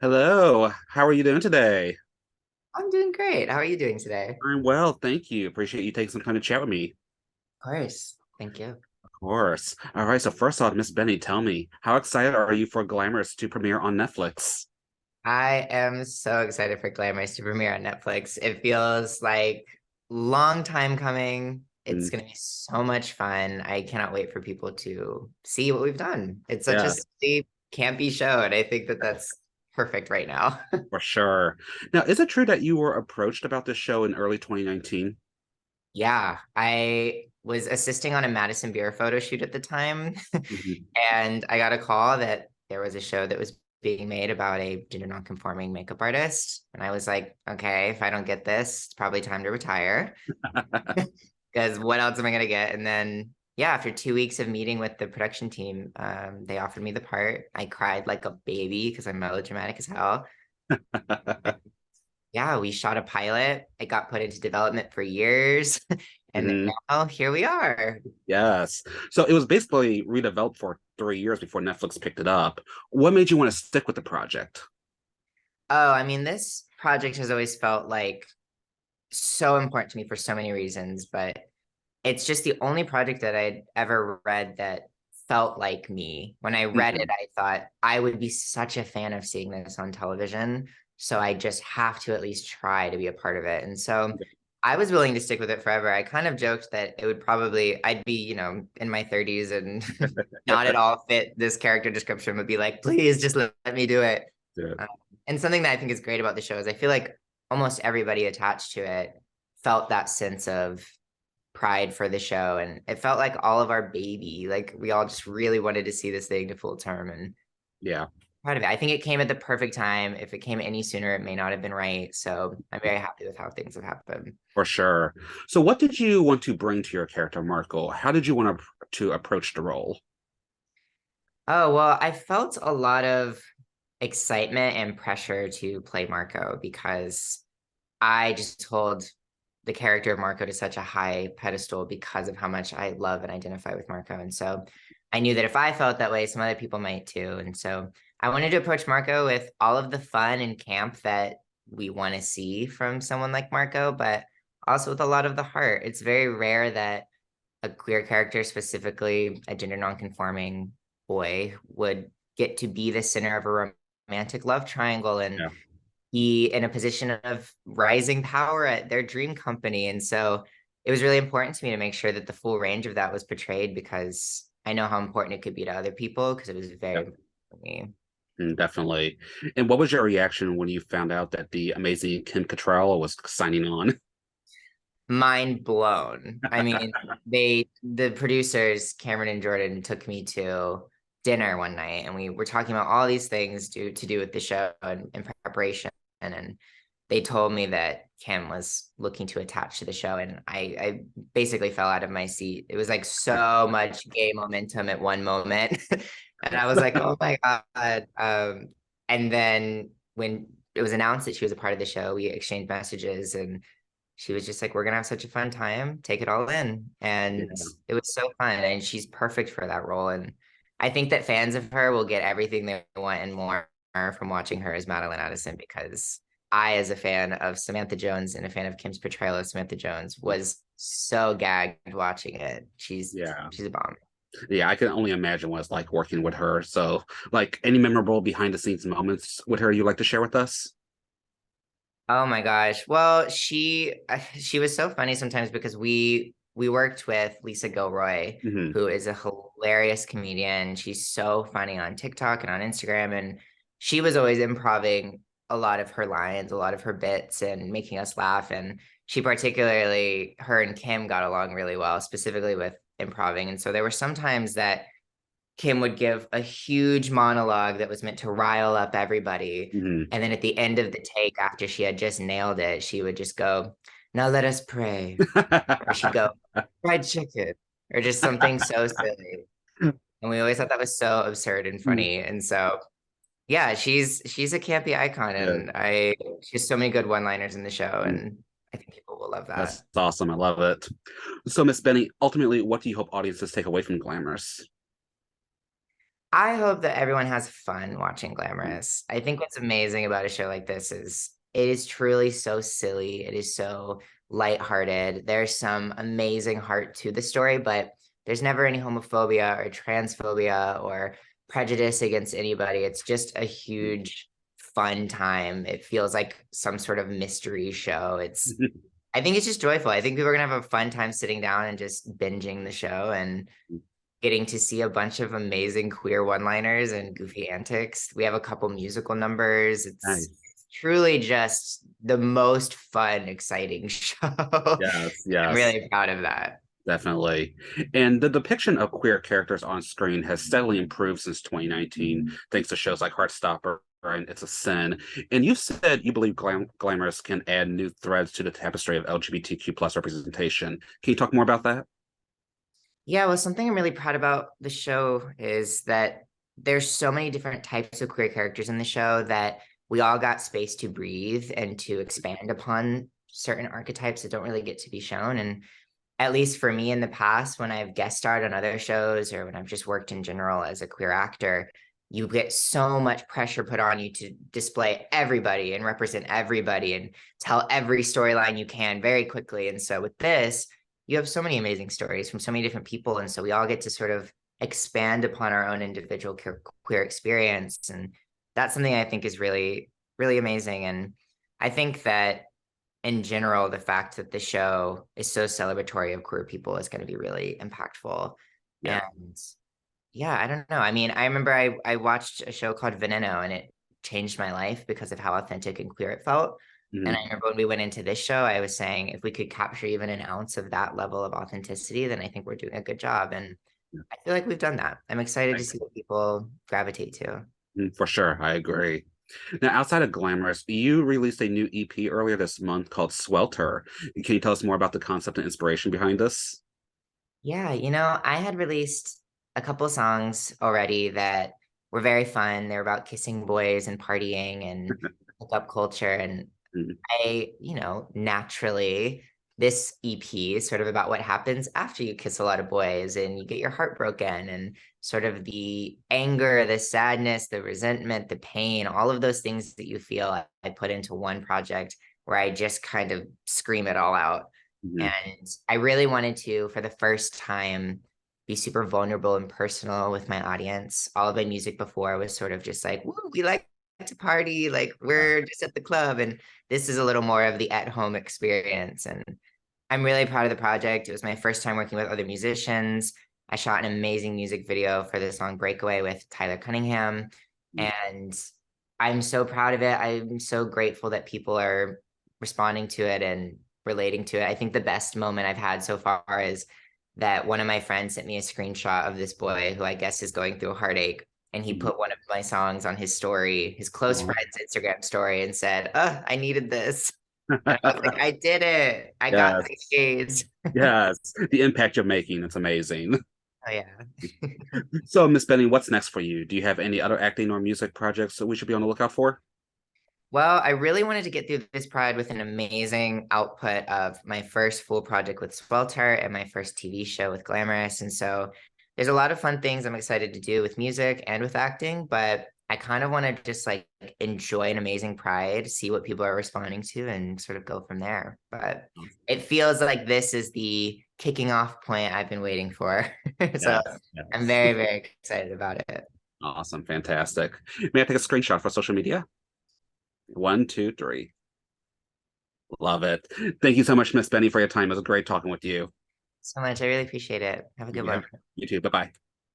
Hello, how are you doing today? I'm doing great. How are you doing today? I'm well, thank you. Appreciate you taking some time to chat with me. Of course. Thank you. Of course. All right, so first off, Miss Benny, tell me, how excited are you for Glamorous to premiere on Netflix? I am so excited for Glamorous to premiere on Netflix. It feels like long time coming. It's Mm, going to be so much fun. I cannot wait for people to see what we've done. It's such a yeah, silly, campy show, and I think that that's perfect right now. for sure. Now, is it true that you were approached about this show in early 2019? Yeah, I was assisting on a Madison Beer photo shoot at the time, Mhm. and I got a call that there was a show that was being made about a gender nonconforming makeup artist. And I was like, okay, if I don't get this, it's probably time to retire because what else am I gonna get? And then yeah, after 2 weeks of meeting with the production team, they offered me the part. I cried like a baby because I'm melodramatic as hell. Yeah, we shot a pilot. It got put into development for years. And then Mhm. now here we are. Yes. So it was basically redeveloped for 3 years before Netflix picked it up. What made you want to stick with the project? Oh, I mean, this project has always felt like so important to me for so many reasons, but it's just the only project that I'd ever read that felt like me. When I read it, Mhm. I thought I would be such a fan of seeing this on television. So I just have to at least try to be a part of it. And so I was willing to stick with it forever. I kind of joked that it would probably, I'd be, in my 30s and not at all fit this character description, would be like, please just let me do it. Yeah. Um, and something that I think is great about the show is I feel like almost everybody attached to it felt that sense of pride for the show, and it felt like all of our baby. Like we all just really wanted to see this thing to full term, and Yeah. proud of it. I think it came at the perfect time. If it came any sooner, it may not have been right. So I'm very happy with how things have happened. For sure. So, what did you want to bring to your character, Marco? How did you want to approach the role? Oh, well, I felt a lot of excitement and pressure to play Marco because I just hold the character of Marco to such a high pedestal because of how much I love and identify with Marco. And so I knew that if I felt that way, some other people might too. And so I wanted to approach Marco with all of the fun and camp that we want to see from someone like Marco, but also with a lot of the heart. It's very rare that a queer character, specifically a gender nonconforming boy, would get to be the center of a romantic love triangle and Yeah. be in a position of rising power at their dream company. And so it was really important to me to make sure that the full range of that was portrayed because I know how important it could be to other people because it was Yeah. very important for me. Definitely. And what was your reaction when you found out that the amazing Kim Cattrall was signing on? Mind blown. I mean, the producers, Cameron and Jordan, took me to dinner one night and we were talking about all these things to do with the show and in preparation. And they told me that Kim was looking to attach to the show, and I basically fell out of my seat. It was like so much gay momentum at one moment, and I was like, "Oh my God!" And then when it was announced that she was a part of the show, we exchanged messages, and she was just like, "We're gonna have such a fun time. Take it all in," and Yeah. it was so fun. And she's perfect for that role, and I think that fans of her will get everything they want and more from watching her as Madeline Addison because I, as a fan of Samantha Jones and a fan of Kim's portrayal of Samantha Jones, was so gagged watching it. Yeah. She's a bomb. Yeah. I can only imagine what it's like working with her. So, like, any memorable behind the scenes moments with her you'd like to share with us? Oh my gosh. Well, she was so funny sometimes because we worked with Lisa Gilroy, Hmm. who is a hilarious comedian. She's so funny on TikTok and on Instagram, and she was always improving a lot of her lines, a lot of her bits, and making us laugh. And she particularly, her and Kim got along really well, specifically with improving. And so there were some times that Kim would give a huge monologue that was meant to rile up everybody. Hmm. And then at the end of the take, after she had just nailed it, she would just go, "Now let us pray." Or she'd go, "Fried chicken," or just something so silly. And we always thought that was so absurd and funny. And so, yeah, she's a campy icon, Yeah. and she has so many good one-liners in the show, and I think people will love that. That's awesome. I love it. So, Miss Benny, ultimately, what do you hope audiences take away from Glamorous? I hope that everyone has fun watching Glamorous. I think what's amazing about a show like this is it is truly so silly. It is so lighthearted. There's some amazing heart to the story, but there's never any homophobia or transphobia or prejudice against anybody. It's just a huge fun time. It feels like some sort of mystery show. I think it's just joyful. I think people are gonna have a fun time sitting down and just binging the show and getting to see a bunch of amazing queer one-liners and goofy antics. We have a couple musical numbers. It's Nice. truly just the most fun, exciting show. Yes, I'm yes. really proud of that. Definitely. And the depiction of queer characters on screen has steadily improved since 2019, thanks to shows like Heartstopper and It's a Sin. And you said you believe Glamorous can add new threads to the tapestry of LGBTQ plus representation. Can you talk more about that? Yeah, well, something I'm really proud about the show is that there's so many different types of queer characters in the show that we all got space to breathe and to expand upon certain archetypes that don't really get to be shown. And at least for me in the past, when I've guest starred on other shows or when I've just worked in general as a queer actor, you get so much pressure put on you to display everybody and represent everybody and tell every storyline you can very quickly. And so with this, you have so many amazing stories from so many different people. And so we all get to sort of expand upon our own individual queer experience. And that's something I think is really, really amazing. And I think that in general, the fact that the show is so celebratory of queer people is going to be really impactful. Yeah. And yeah, I don't know. I mean, I remember I watched a show called Veneno and it changed my life because of how authentic and queer it felt. And I Mhm. remember when we went into this show, I was saying if we could capture even an ounce of that level of authenticity, then I think we're doing a good job. And Yeah. I feel like we've done that. I'm excited I to see what people gravitate to. For sure, I agree. Now, outside of Glamorous, you released a new EP earlier this month called Swelter. Can you tell us more about the concept and inspiration behind this? Yeah, I had released a couple songs already that were very fun. They're about kissing boys and partying and hookup culture. And Mhm. naturally, this EP is sort of about what happens after you kiss a lot of boys and you get your heart broken and sort of the anger, the sadness, the resentment, the pain, all of those things that you feel I put into one project where I just kind of scream it all out. Mhm. And I really wanted to, for the first time, be super vulnerable and personal with my audience. All of my music before was sort of just like, woo, we like to party, like Yeah. we're just at the club. And this is a little more of the at-home experience. And I'm really proud of the project. It was my first time working with other musicians. I shot an amazing music video for the song Breakaway with Tyler Cunningham. Mhm. And I'm so proud of it. I'm so grateful that people are responding to it and relating to it. I think the best moment I've had so far is that one of my friends sent me a screenshot of this boy who I guess is going through a heartache. And he Mhm. put one of my songs on his story, his close Aw. friend's Instagram story, and said, I needed this. And I was like, I did it. I got the Yes, shades. yes. The impact you're making, it's amazing. Oh yeah. So, Miss Benny, what's next for you? Do you have any other acting or music projects that we should be on the lookout for? Well, I really wanted to get through this pride with an amazing output of my first full project with Swelter and my first TV show with Glamorous. And so there's a lot of fun things I'm excited to do with music and with acting, but I kind of want to just like enjoy an amazing pride, see what people are responding to, and sort of go from there. But it feels like this is the kicking off point I've been waiting for. So Yes, I'm yes. very, very excited about it. Awesome, fantastic. May I take a screenshot for social media? One, two, three. Love it. Thank you so much, Miss Benny, for your time. It was great talking with you. So much. I really appreciate it. Have a good Yeah, one. you too. Bye bye.